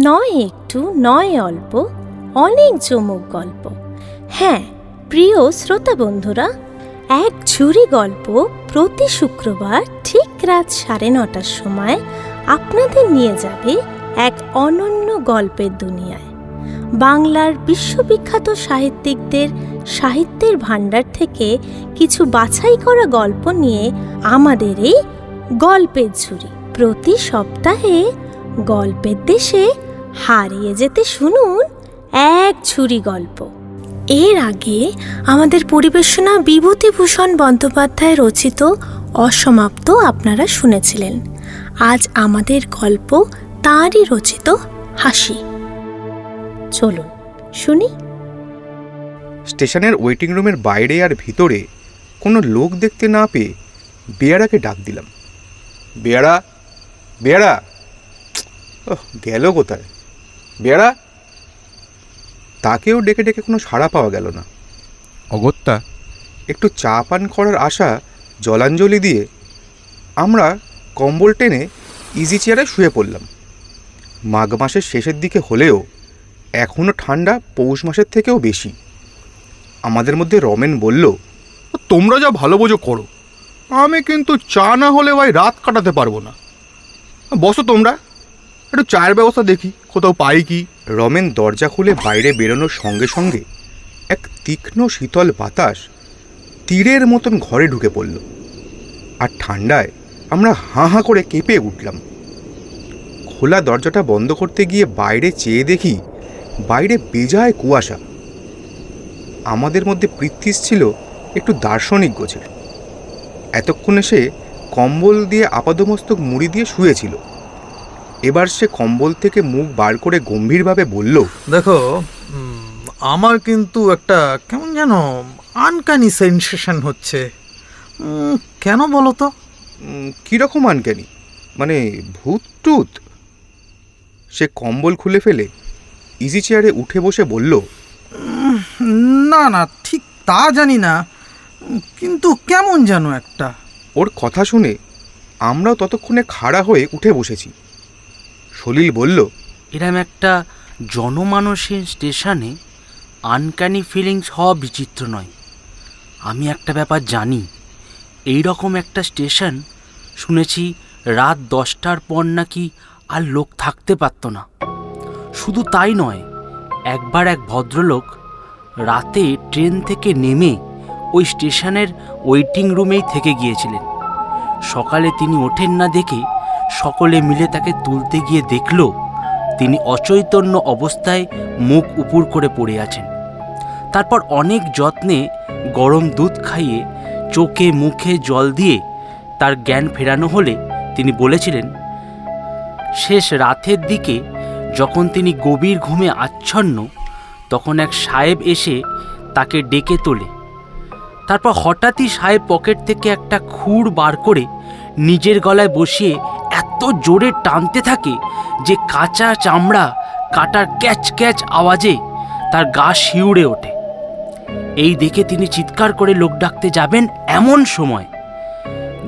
নয় একটু, নয় অল্প, অনেক জমুক গল্প। হ্যাঁ প্রিয় শ্রোতা বন্ধুরা, এক ঝুড়ি গল্প প্রতি শুক্রবার ঠিক রাত 9:30টার সময় আপনাদের নিয়ে যাবে এক অনন্য গল্পের দুনিয়ায়। বাংলার বিশ্ববিখ্যাত সাহিত্যিকদের সাহিত্যের ভাণ্ডার থেকে কিছু বাছাই করা গল্প নিয়ে আমাদের এই গল্পের ঝুড়ি। প্রতি সপ্তাহে গল্পের দেশে হারিয়ে যেতে শুনুন এক ঝুড়ি গল্প। এর আগে আমাদের পরিবেশনা বিভূতিভূষণ বন্দ্যোপাধ্যায় রচিত অসমাপ্ত আপনারা শুনেছিলেন। আজ আমাদের গল্প তাঁরই রচিত হাসি। চলুন শুনি। স্টেশনের ওয়েটিং রুমের বাইরে আর ভিতরে কোনো লোক দেখতে না পেয়ে বেয়ারাকে ডাক দিলাম। বেয়ারা, বেয়ারা! গেল কোথায়? বেয়ারা! তাকেও ডেকে ডেকে কোনো সাড়া পাওয়া গেল না। অগত্যা একটু চা পান করার আশা জলাঞ্জলি দিয়ে আমরা কম্বল টেনে ইজি চেয়ারে শুয়ে পড়লাম। মাঘ মাসের শেষের দিকে হলেও এখনও ঠান্ডা পৌষ মাসের থেকেও বেশি। আমাদের মধ্যে রমেন বলল, তোমরা যা ভালো বোঝো করো, আমি কিন্তু চা না হলে ভাই রাত কাটাতে পারবো না। বসো তোমরা, একটু চায়ের ব্যবস্থা দেখি কোথাও পাই কি। রমেন দরজা খুলে বাইরে বেরোনোর সঙ্গে সঙ্গে এক তীক্ষ্ণ শীতল বাতাস তীরের মতন ঘরে ঢুকে পড়ল। আর ঠান্ডায় আমরা হাঁ হাঁ করে কেঁপে উঠলাম। খোলা দরজাটা বন্ধ করতে গিয়ে বাইরে চেয়ে দেখি বাইরে বেজায় কুয়াশা। আমাদের মধ্যে পৃথ্বীশ ছিল একটু দার্শনিক গোছের। এতক্ষণে সে কম্বল দিয়ে আপাদমস্তক মুড়ি দিয়ে শুয়েছিল। এবার সে কম্বল থেকে মুখ বার করে গম্ভীরভাবে বলল, দেখো, আমার কিন্তু একটা কেমন যেন আনকানি সেন্সেশন হচ্ছে। কেন বলো তো? কীরকম আনকানি? মানে ভূত টুত? সে কম্বল খুলে ফেলে ইজি চেয়ারে উঠে বসে বলল, না না, ঠিক তা জানি না, কিন্তু কেমন যেন একটা। ওর কথা শুনে আমরাও ততক্ষণে খাড়া হয়ে উঠে বসেছি। সলিল বলল, এরম একটা জনমানসের স্টেশনে আনক্যানি ফিলিংস হওয়া বিচিত্র নয়। আমি একটা ব্যাপার জানি, এই রকম একটা স্টেশন শুনেছি রাত 10টার পর নাকি আর লোক থাকতে পারত না। শুধু তাই নয়, একবার এক ভদ্রলোক রাতে ট্রেন থেকে নেমে ওই স্টেশনের ওয়েটিং রুমেই থেকে গিয়েছিলেন। সকালে তিনি ওঠেন না দেখে সকলে মিলে তাকে তুলতে গিয়ে দেখল তিনি অচৈতন্য অবস্থায় মুখ উপুর করে পড়ে আছেন। তারপর অনেক যত্নে গরম দুধ খাইয়ে চোখে মুখে জল দিয়ে তার জ্ঞান ফেরানো হলে তিনি বলেছিলেন, শেষ রাতের দিকে যখন তিনি গভীর ঘুমে আচ্ছন্ন, তখন এক সাহেব এসে তাকে ডেকে তোলে। তারপর হঠাৎই সাহেব পকেট থেকে একটা খুর বার করে নিজের গলায় বসিয়ে এত জোরে টানতে থাকে যে কাঁচা চামড়া কাটার ক্যাচ ক্যাচ আওয়াজে তার গা শিউরে ওঠে। এই দেখে তিনি চিৎকার করে লোক ডাকতে যাবেন, এমন সময়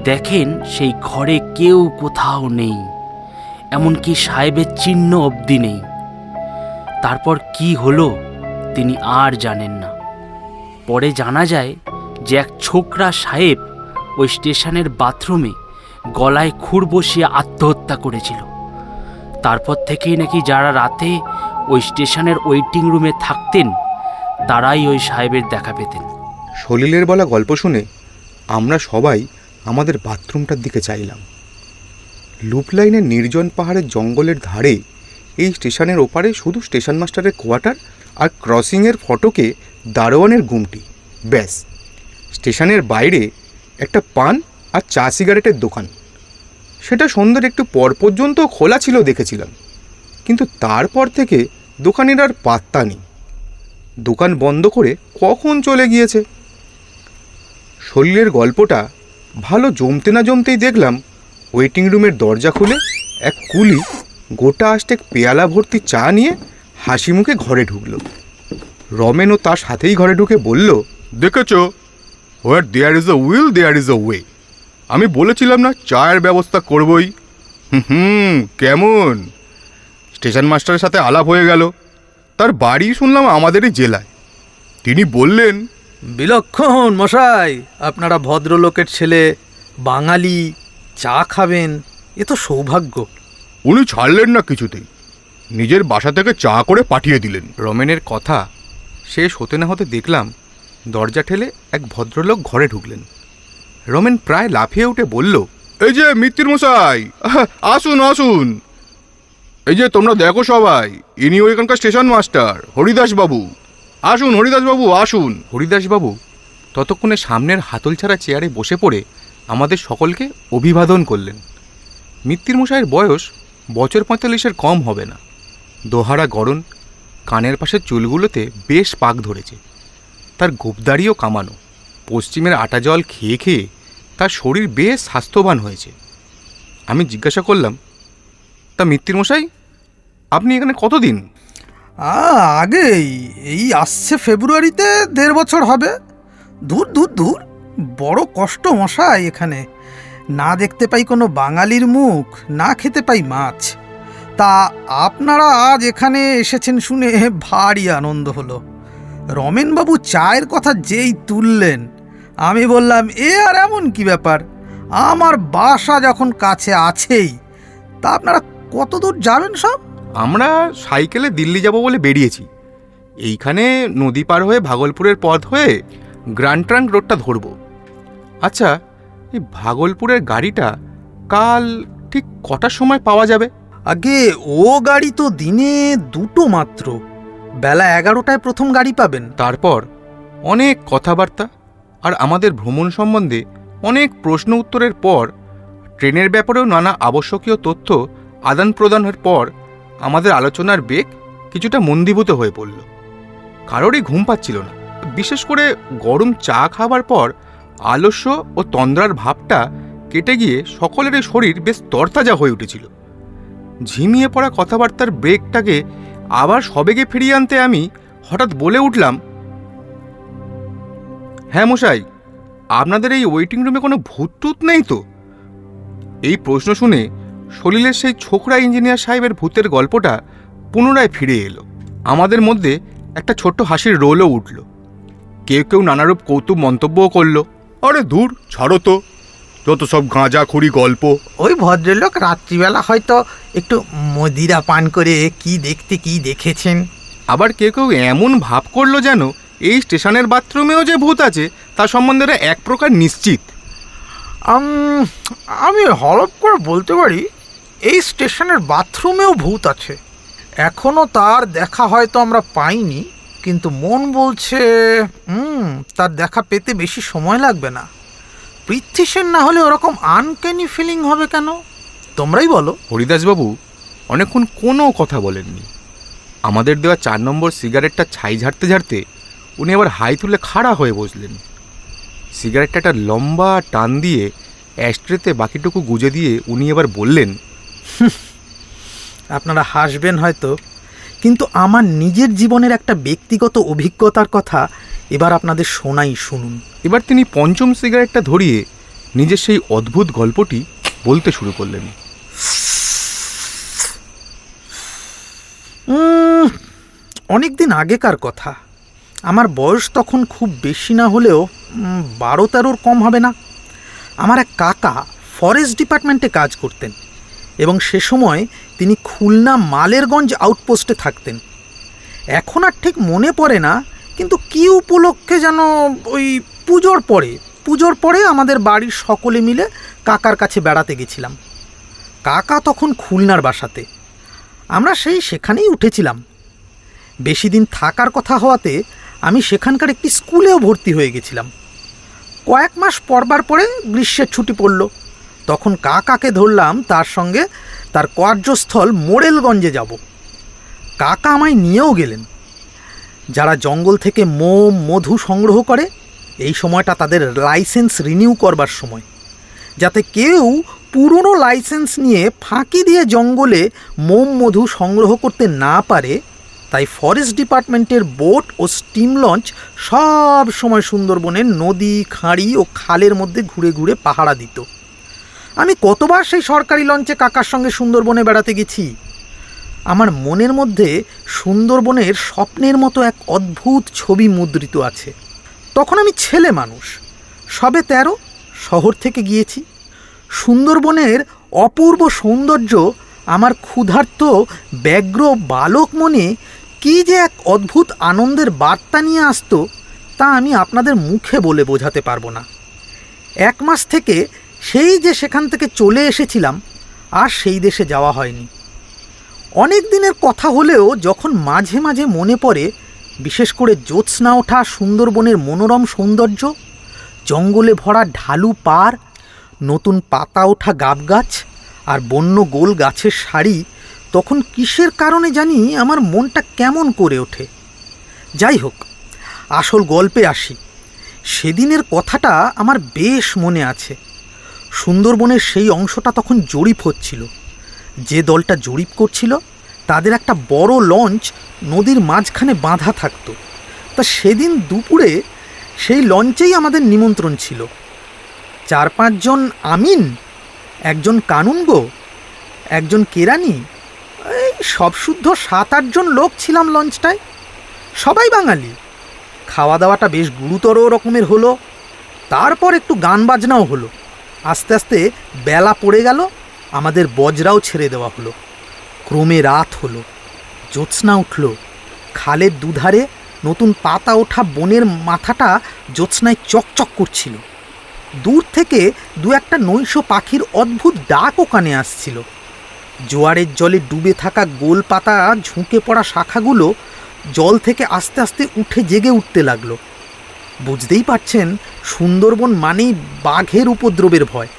দেখেন সেই ঘরে কেউ কোথাও নেই, এমনকি সাহেবের চিহ্ন অবধি নেই। তারপর কি হলো তিনি আর জানেন না। পরে জানা যায় যে এক ছোকরা সাহেব ওই স্টেশনের বাথরুমে গলায় খুর বসিয়ে আত্মহত্যা করেছিল। তারপর থেকেই নাকি যারা রাতে ওই স্টেশনের ওয়েটিং রুমে থাকতেন তারাই ওই সাহেবের দেখা পেতেন। সলিলের বলা গল্প শুনে আমরা সবাই আমাদের বাথরুমটার দিকে চাইলাম। লুপ লাইনের নির্জন পাহাড়ের জঙ্গলের ধারে এই স্টেশনের ওপারে শুধু স্টেশন মাস্টারের কোয়ার্টার আর ক্রসিংয়ের ফটকে দারোয়ানের গুমটি, ব্যাস। স্টেশনের বাইরে একটা পান আর চা সিগারেটের দোকান, সেটা সন্ধ্যের একটু পর পর্যন্ত খোলা ছিল দেখেছিলাম, কিন্তু তারপর থেকে দোকানের আর পাত্তা নেই। দোকান বন্ধ করে কখন চলে গিয়েছে। সলিলের গল্পটা ভালো জমতে না জমতেই দেখলাম ওয়েটিং রুমের দরজা খুলে এক কুলি গোটা আষ্টেক পেয়ালা ভর্তি চা নিয়ে হাসি মুখে ঘরে ঢুকল। রমেনও তার সাথেই ঘরে ঢুকে বলল, দেখেছ, where there is a will there is a way. আমি বলেছিলাম না চায়ের ব্যবস্থা করবই। কেমন? স্টেশন মাস্টারের সাথে আলাপ হয়ে গেল। তার বাড়ি শুনলাম আমাদেরই জেলায়। তিনি বললেন, বিলক্ষণ মশাই, আপনারা ভদ্রলোকের ছেলে, বাঙালি, চা খাবেন, এ তো সৌভাগ্য। উনি ছাড়লেন না কিছুতেই, নিজের বাসা থেকে চা করে পাঠিয়ে দিলেন। রমেনের কথা শেষ হতে না হতে দেখলাম দরজা ঠেলে এক ভদ্রলোক ঘরে ঢুকলেন। রমেন প্রায় লাফিয়ে উঠে বলল, এই যে মিত্তির মশাই, আসুন আসুন। এই যে তোমরা দেখো সবাই, ইনি ওইখানকার স্টেশন মাস্টার হরিদাসবাবু। আসুন হরিদাসবাবু, আসুন। হরিদাসবাবু ততক্ষণে সামনের হাতল ছাড়া চেয়ারে বসে পড়ে আমাদের সকলকে অভিবাদন করলেন। মিত্তির মশাইয়ের বয়স বছর 45-এর কম হবে না। দোহারা গড়ন, কানের পাশের চুলগুলোতে বেশ পাক ধরেছে। তার গোপদাড়িও কামানো। পশ্চিমের আটা জল খেয়ে খেয়ে তার শরীর বেশ স্বাস্থ্যবান হয়েছে। আমি জিজ্ঞাসা করলাম, তা মিত্তির মশাই, আপনি এখানে কতদিন? আগেই, এই আসছে ফেব্রুয়ারিতে 1.5 বছর হবে। দূর দূর দূর, বড় কষ্ট মশাই এখানে। না দেখতে পাই কোনো বাঙালির মুখ, না খেতে পাই মাছ। তা আপনারা আজ এখানে এসেছেন শুনে ভারী আনন্দ হলো। রমেনবাবু চায়ের কথা যেই তুললেন, আমি বললাম, এ আর এমন কি ব্যাপার, আমার বাসা যখন কাছে আছেই। তা আপনারা কত দূর যাবেন সব? আমরা সাইকেলে দিল্লি যাব বলে বেরিয়েছি। এইখানে নদী পার হয়ে ভাগলপুরের পথ হয়ে গ্র্যান্ড ট্রাঙ্ক রোডটা ধরব। আচ্ছা, এই ভাগলপুরের গাড়িটা কাল ঠিক কটার সময় পাওয়া যাবে? আগে ও গাড়ি তো দিনে 2টো মাত্র, বেলা 11টায় প্রথম গাড়ি পাবেন। তারপর অনেক কথাবার্তা আর আমাদের ভ্রমণ সম্বন্ধে অনেক প্রশ্ন উত্তরের পর, ট্রেনের ব্যাপারেও নানা আবশ্যকীয় তথ্য আদান প্রদানের পর আমাদের আলোচনার বেগ কিছুটা মন্দীভূত হয়ে পড়ল। কারোরই ঘুম পাচ্ছিল না। বিশেষ করে গরম চা খাবার পর আলস্য ও তন্দ্রার ভাবটা কেটে গিয়ে সকলেরই শরীর বেশ তরতাজা হয়ে উঠেছিল। ঝিমিয়ে পড়া কথাবার্তার ব্রেকটাকে আবার সবেগে ফিরিয়ে আনতে আমি হঠাৎ বলে উঠলাম, হ্যাঁ মশাই, আপনাদের এই ওয়েটিং রুমে কোনো ভূত টুত নেই তো? এই প্রশ্ন শুনে সলিলের সেই ছোকরা ইঞ্জিনিয়ার সাহেবের ভূতের গল্পটা পুনরায় ফিরে এলো। আমাদের মধ্যে একটা ছোট্ট হাসির রোলও উঠল। কেউ কেউ নানারূপ কৌতুক মন্তব্যও করলো। আরে দূর, ছাড়ো তো, যত সব গাঁজাখুরি গল্প। ওই ভদ্রলোক রাত্রিবেলা হয়তো একটু মদিরা পান করে কি দেখতে কি দেখেছেন। আবার কেউ কেউ এমন ভাব করলো যেন এই স্টেশনের বাথরুমেও যে ভূত আছে তা সম্বন্ধে এক প্রকার নিশ্চিত। আমি হলপ করে বলতে পারি, এই স্টেশনের বাথরুমেও ভূত আছে। এখনও তার দেখা হয়তো আমরা পাইনি, কিন্তু মন বলছে তার দেখা পেতে বেশি সময় লাগবে না। পৃথ্বীসেন না হলে ওরকম আনক্যানি ফিলিং হবে কেন? তোমরাই বলো। হরিদাসবাবু অনেকক্ষণ কোনো কথা বলেননি। আমাদের দেওয়া 4 নম্বর সিগারেটটা ছাই ঝাড়তে ঝাড়তে উনি আবার হাই তুলে খাড়া হয়ে বসলেন। সিগারেটটা একটা লম্বা টান দিয়ে অ্যাস্ট্রেতে বাকিটুকু গুজে দিয়ে উনি এবার বললেন, আপনারা হাসবেন হয়তো, কিন্তু আমার নিজের জীবনের একটা ব্যক্তিগত অভিজ্ঞতার কথা এবার আপনাদের শোনাই, শুনুন। এবার তিনি 5ম সিগারেটটা ধরিয়ে নিজের সেই অদ্ভুত গল্পটি বলতে শুরু করলেন। অনেক দিন আগেকার কথা। আমার বয়স তখন খুব বেশি না হলেও 12-13 কম হবে না। আমার এক কাকা ফরেস্ট ডিপার্টমেন্টে কাজ করতেন এবং সে সময় তিনি খুলনা মালেরগঞ্জ আউটপোস্টে থাকতেন। এখন আর ঠিক মনে পড়ে না, কিন্তু কী উপলক্ষে যেন ওই পুজোর পরে আমাদের বাড়ির সকলে মিলে কাকার কাছে বেড়াতে গেছিলাম। কাকা তখন খুলনার বাসাতে, আমরা সেখানেই উঠেছিলাম। বেশি দিন থাকার কথা হওয়াতে আমি সেখানকার একটি স্কুলেও ভর্তি হয়ে গেছিলাম। কয়েক মাস পরবার পরে গ্রীষ্মের ছুটি পড়ল, তখন কাকাকে ধরলাম তার সঙ্গে তার কার্যস্থল মোরেলগঞ্জে যাব। কাকা আমায় নিয়েও গেলেন। যারা জঙ্গল থেকে মোম মধু সংগ্রহ করে, এই সময়টা তাদের লাইসেন্স রিনিউ করবার সময়। যাতে কেউ পুরনো লাইসেন্স নিয়ে ফাঁকি দিয়ে জঙ্গলে মোম মধু সংগ্রহ করতে না পারে, তাই ফরেস্ট ডিপার্টমেন্টের বোট ও স্টিম লঞ্চ সব সময় সুন্দরবনের নদী, খাঁড়ি ও খালের মধ্যে ঘুরে ঘুরে পাহারা দিত। আমি কতবার সেই সরকারি লঞ্চে কাকার সঙ্গে সুন্দরবনে বেড়াতে গেছি। আমার মনের মধ্যে সুন্দরবনের স্বপ্নের মতো এক অদ্ভুত ছবি মুদ্রিত আছে। তখন আমি ছেলে মানুষ, সবে 13, শহর থেকে গিয়েছি। সুন্দরবনের অপূর্ব সৌন্দর্য আমার ক্ষুধার্ত ব্যগ্র বালক মনে কী যে এক অদ্ভুত আনন্দের বার্তা নিয়ে আসতো, তা আমি আপনাদের মুখে বলে বোঝাতে পারবো না। 1 মাস থেকে সেই যে সেখান থেকে চলে এসেছিলাম, আর সেই দেশে যাওয়া হয়নি। অনেক দিনের কথা হলেও যখন মাঝে মাঝে মনে পড়ে, বিশেষ করে জ্যোৎস্না ওঠা সুন্দরবনের মনোরম সৌন্দর্য, জঙ্গলে ভরা ঢালু পাড়, নতুন পাতা ওঠা গাবগাছ আর বন্য গোল গাছের সারি, তখন কিসের কারণে জানি আমার মনটা কেমন করে ওঠে। যাই হোক, আসল গল্পে আসি। সেদিনের কথাটা আমার বেশ মনে আছে। সুন্দরবনের সেই অংশটা তখন জরিপ হচ্ছিল। যে দলটা জরিপ করছিল তাদের একটা বড় লঞ্চ নদীর মাঝখানে বাঁধা থাকতো। তা সেদিন দুপুরে সেই লঞ্চেই আমাদের নিমন্ত্রণ ছিল। 4-5 জন আমিন, একজন কানুনগো, একজন কেরানি, এই সব শুদ্ধ 7-8 জন লোক ছিলাম লঞ্চটায়, সবাই বাঙালি। খাওয়া দাওয়াটা বেশ গুরুতর রকমের হলো। তারপর একটু গান বাজনাও হলো। আস্তে আস্তে বেলা পড়ে গেল, আমাদের বজরাও ছেড়ে দেওয়া হলো। ক্রমে রাত হলো, জ্যোৎস্না উঠল। খালের দুধারে নতুন পাতা ওঠা বনের মাথাটা জ্যোৎস্নায় চকচক করছিল। দূর থেকে 2-1টা নৈশ পাখির অদ্ভুত ডাকও কানে আসছিল। জোয়ারের জলে ডুবে থাকা গোল পাতা ঝুঁকে পড়া শাখাগুলো জল থেকে আস্তে আস্তে উঠে জেগে উঠতে লাগলো। বুঝতেই পারছেন, সুন্দরবন মানেই বাঘের উপদ্রবের ভয়।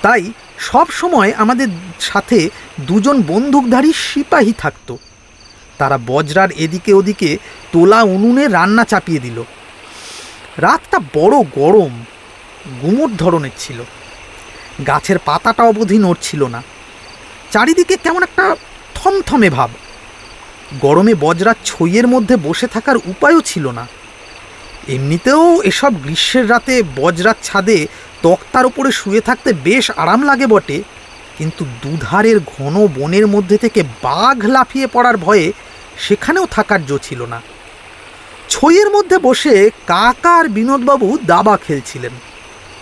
তাই সব সময় আমাদের সাথে 2 জন বন্দুকধারী সিপাহী থাকতো। তারা বজরার এদিকে ওদিকে তোলা উনুনে রান্না চাপিয়ে দিল। রাতটা বড় গরম, গুমোট ধরনের ছিল। গাছের পাতাটা অবধি নড়ছিল না। চারিদিকে কেমন একটা থমথমে ভাব। গরমে বজরার ছইয়ের মধ্যে বসে থাকার উপায়ও ছিল না। এমনিতেও এসব গ্রীষ্মের রাতে বজরার ছাদে তক্তার ওপরে শুয়ে থাকতে বেশ আরাম লাগে বটে, কিন্তু দুধারের ঘন বনের মধ্যে থেকে বাঘ লাফিয়ে পড়ার ভয়ে সেখানেও থাকার জো ছিল না। ছইয়ের মধ্যে বসে কাকা আর বিনোদবাবু দাবা খেলছিলেন,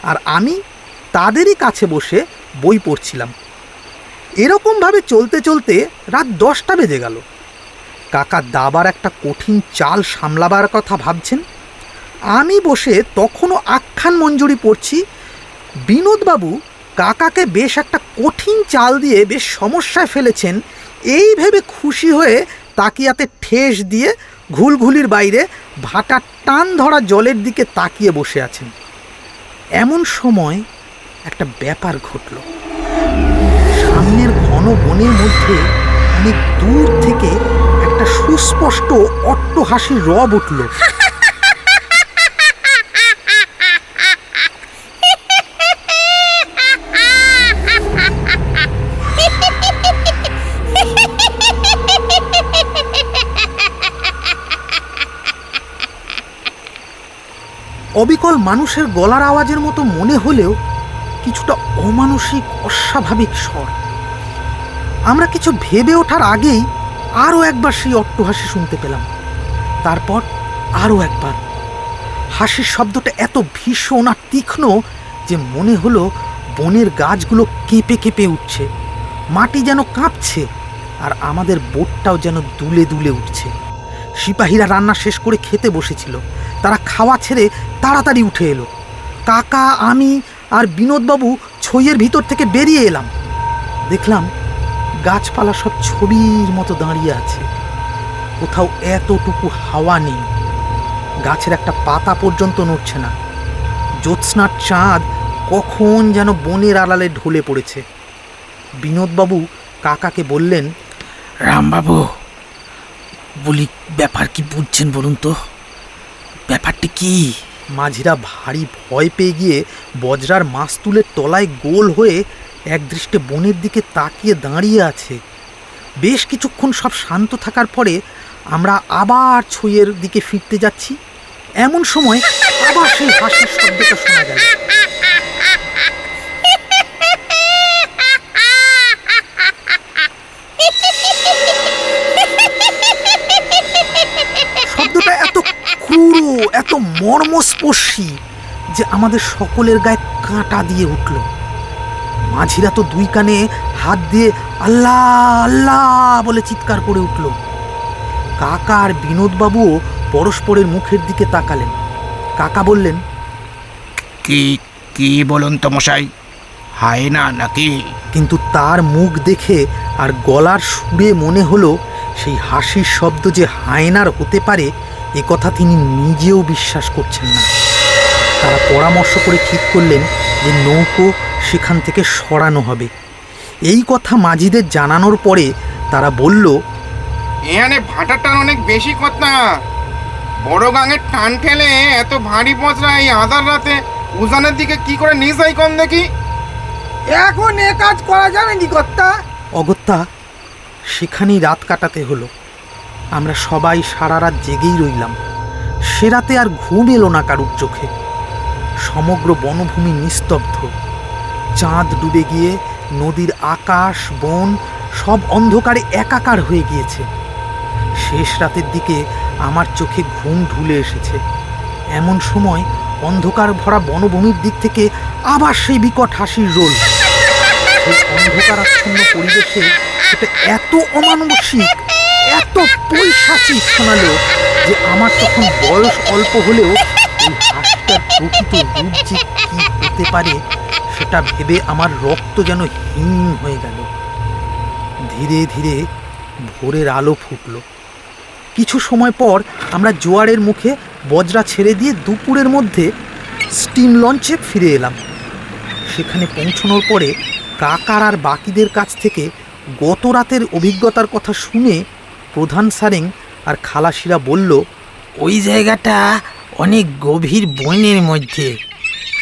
আর আমি তাদেরই কাছে বসে বই পড়ছিলাম। এরকমভাবে চলতে চলতে রাত 10টা বেজে গেল। কাকা দাবার একটা কঠিন চাল সামলাবার কথা ভাবছেন, আমি বসে তখনও আখ্যান মঞ্জুরি পড়ছি। বিনোদবাবু কাকাকে বেশ একটা কঠিন চাল দিয়ে বেশ সমস্যায় ফেলেছেন, এই ভেবে খুশি হয়ে তাকিয়াতে ঠেস দিয়ে ঘুলঘুলির বাইরে ভাটার টান ধরা জলের দিকে তাকিয়ে বসে আছেন। এমন সময় একটা ব্যাপার ঘটল। সামনের ঘন বনের মধ্যে অনেক দূর থেকে একটা সুস্পষ্ট অট্টহাসির রব উঠল। অবিকল মানুষের গলার আওয়াজের মতো মনে হলেও কিছুটা অমানসিক অস্বাভাবিক স্বর। আমরা কিছু ভেবে ওঠার আগেই আরও একবার সেই অট্টহাসি শুনতে পেলাম। তারপর আরও একবার। হাসির শব্দটা এত ভীষণ আর তীক্ষ্ণ যে মনে হলো বনের গাছগুলো কেঁপে কেঁপে উঠছে, মাটি যেন কাঁপছে, আর আমাদের বোটটাও যেন দুলে দুলে উঠছে। সিপাহীরা রান্না শেষ করে খেতে বসেছিল। তারা খাওয়া ছেড়ে তাড়াতাড়ি উঠে এলো। কাকা, আমি আর বিনোদবাবু ছইয়ের ভিতর থেকে বেরিয়ে এলাম। দেখলাম গাছপালা সব ছবির মতো দাঁড়িয়ে আছে। কোথাও এতটুকু হাওয়া নেই। গাছের একটা পাতা পর্যন্ত নড়ছে না। জ্যোৎস্নার চাঁদ কখন যেন বনের আড়ালে ঢলে পড়েছে। বিনোদবাবু কাকাকে বললেন, রামবাবু, বলি ব্যাপার কি বুঝছেন বলুন তো, ব্যাপারটি কি? মাঝিরা ভারী ভয় পেয়ে গিয়ে বজরার মাস্তুলের তলায় গোল হয়ে একদৃষ্টে বনের দিকে তাকিয়ে দাঁড়িয়ে আছে। বেশ কিছুক্ষণ সব শান্ত থাকার পরে আমরা আবার ছইয়ের দিকে ফিরতে যাচ্ছি। এমন সময় আবার সেই হাসির শব্দটা শোনা গেল। এত মর্মস্পর্শী যে আমাদের সকলের গায়ে কাঁটা দিয়ে উঠল। মাঝিরা তো দুই কানে হাত দিয়ে আল্লাহ আল্লাহ বলে চিৎকার করে উঠল। কাকা আর বিনোদবাবুও পরস্পরের মুখের দিকে তাকালেন। কাকা বললেন, কি কি বলুন তো মশাই, হায়না নাকি? কিন্তু তার মুখ দেখে আর গলার সুরে মনে হলো সেই হাসির শব্দ যে হায়নার হতে পারে এ কথা তিনি নিজেও বিশ্বাস করছেন না। তারা পরামর্শ করে ঠিক করলেন যে নৌকো সেখান থেকে সরানো হবে। এই কথা মাঝিদের জানানোর পরে তারা বলল, এখানে ভাটার টান অনেক বেশি কথা। বড় গাঙের টান ঠেলে এত ভারী পচরা এই আধার রাতে উজানের দিকে কি করে নিয়ে যাই কম দেখি। এখন এ কাজ করা যাবে নি কর্তা? অগত্যা সেখানেই রাত কাটাতে হলো। আমরা সবাই সারা রাত জেগেই রইলাম। সে রাতে আর ঘুম এলো না কারুর চোখে। সমগ্র বনভূমি নিস্তব্ধ। চাঁদ ডুবে গিয়ে নদীর আকাশ বন সব অন্ধকারে একাকার হয়ে গিয়েছে। শেষ রাতের দিকে আমার চোখে ঘুম ঢুলে এসেছে। এমন সময় অন্ধকার ভরা বনভূমির দিক থেকে আবার সেই বিকট হাসির রোল। সেই অন্ধকারাচ্ছন্ন পরিবেশে সেটা এত অমানসিক, এত পৈশাচিক শোনালো যে আমার তখন বয়স অল্প হলেও ওই হাসিটার প্রকৃত রূপ যে কি হতে পারে সেটা ভেবে আমার রক্ত যেন হিম হয়ে গেল। ধীরে ধীরে ভোরের আলো ফুটল। কিছু সময় পর আমরা জোয়ারের মুখে বজরা ছেড়ে দিয়ে দুপুরের মধ্যে স্টিম লঞ্চে ফিরে এলাম। সেখানে পৌঁছানোর পরে কাকার আর বাকিদের কাছ থেকে গত রাতের অভিজ্ঞতার কথা শুনে প্রধান সারেং আর খালাসিরা বলল, ওই জায়গাটা অনেক গভীর বনের মধ্যে,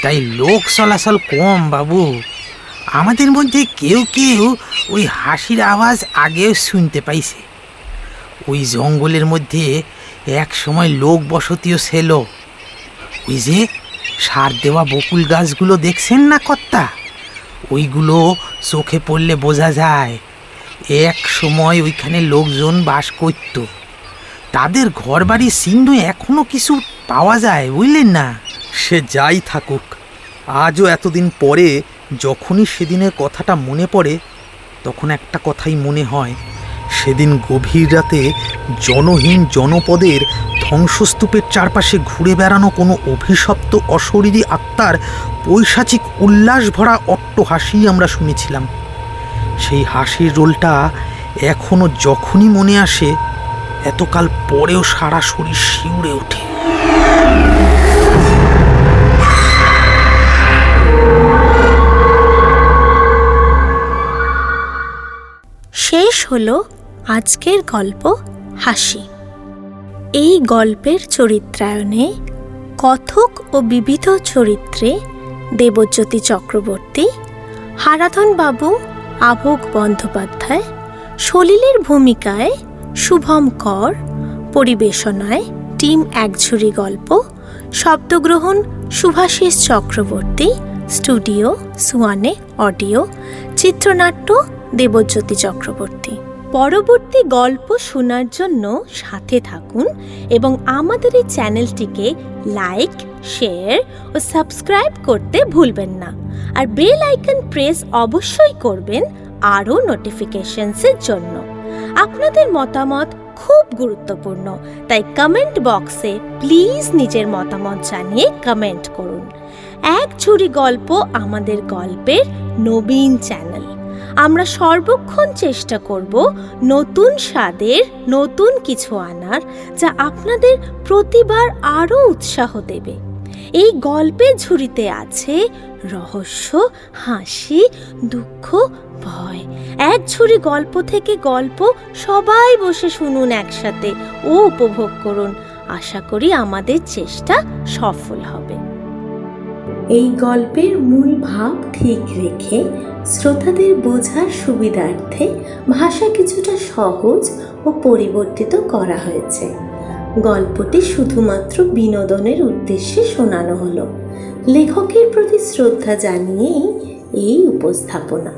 তাই লোক চলাচল কম বাবু। আমাদের মধ্যে কেউ কেউ ওই হাসির আওয়াজ আগেও শুনতে পাইছে। ওই জঙ্গলের মধ্যে এক সময় লোক বসতিও ছিল। ওই যে সার দেওয়া বকুল গাছগুলো দেখছেন না কর্তা, ওইগুলো চোখে পড়লে বোঝা যায় এক সময় ওইখানে লোকজন বাস করত। তাদের ঘরবাড়ির চিহ্ন এখনো কিছু পাওয়া যায়, বুঝলেন না? সে যাই থাকুক, আজও এতদিন পরে যখনই সেদিনের কথাটা মনে পড়ে তখন একটা কথাই মনে হয়, সেদিন গভীর রাতে জনহীন জনপদের ধ্বংসস্তূপের চারপাশে ঘুরে বেড়ানো কোনো অভিশপ্ত অশরীরী আত্মার পৈশাচিক উল্লাস ভরা অট্টহাসি আমরা শুনেছিলাম। সেই হাসির রোলটা এখনো যখনই মনে আসে এতকাল পরেও সারা শরীর শিউরে ওঠে। শেষ হলো আজকের গল্প হাসি। এই গল্পের চরিত্রায়নে কথক ও বিবিধ চরিত্রে দেবজ্যোতি চক্রবর্তী, হারাধন বাবু, আভোগ বন্দ্যোপাধ্যায়, সলিলের ভূমিকায় শুভম কর, পরিবেশনায় টিম একঝুরি গল্প, শব্দগ্রহণ শুভাশিস চক্রবর্তী, স্টুডিও সুয়ানে অডিও, চিত্রনাট্য দেবজ্যোতি চক্রবর্তী। পরবর্তী গল্প শোনার জন্য সাথে থাকুন এবং আমাদের এই চ্যানেলটিকে লাইক, শেয়ার ও সাবস্ক্রাইব করতে ভুলবেন না। আর বেল আইকন প্রেস অবশ্যই করবেন আরও নোটিফিকেশনসের জন্য। আপনাদের মতামত খুব গুরুত্বপূর্ণ, তাই কমেন্ট বক্সে প্লিজ নিজের মতামত জানিয়ে কমেন্ট করুন। এক ঝুড়ি গল্প আমাদের গল্পের নবীন চ্যানেল। আমরা সর্বক্ষণ চেষ্টা করব নতুন স্বাদের নতুন কিছু আনার, যা আপনাদের প্রতিবার আরও উৎসাহ দেবে। এই গল্পের ঝুড়িতে আছে রহস্য, হাসি, দুঃখ, ভয়। এক ঝুড়ি গল্প থেকে গল্প সবাই বসে শুনুন একসাথে ও উপভোগ করুন। আশা করি আমাদের চেষ্টা সফল হবে। এই গল্পের মূল ভাব ঠিক রেখে শ্রোতাদের বোঝার সুবিধার্থে ভাষা কিছুটা সহজ ও পরিবর্তিত করা হয়েছে। গল্পটি শুধুমাত্র বিনোদনের উদ্দেশ্যে শোনানো হলো। লেখকের প্রতি শ্রদ্ধা জানিয়েই এই উপস্থাপনা।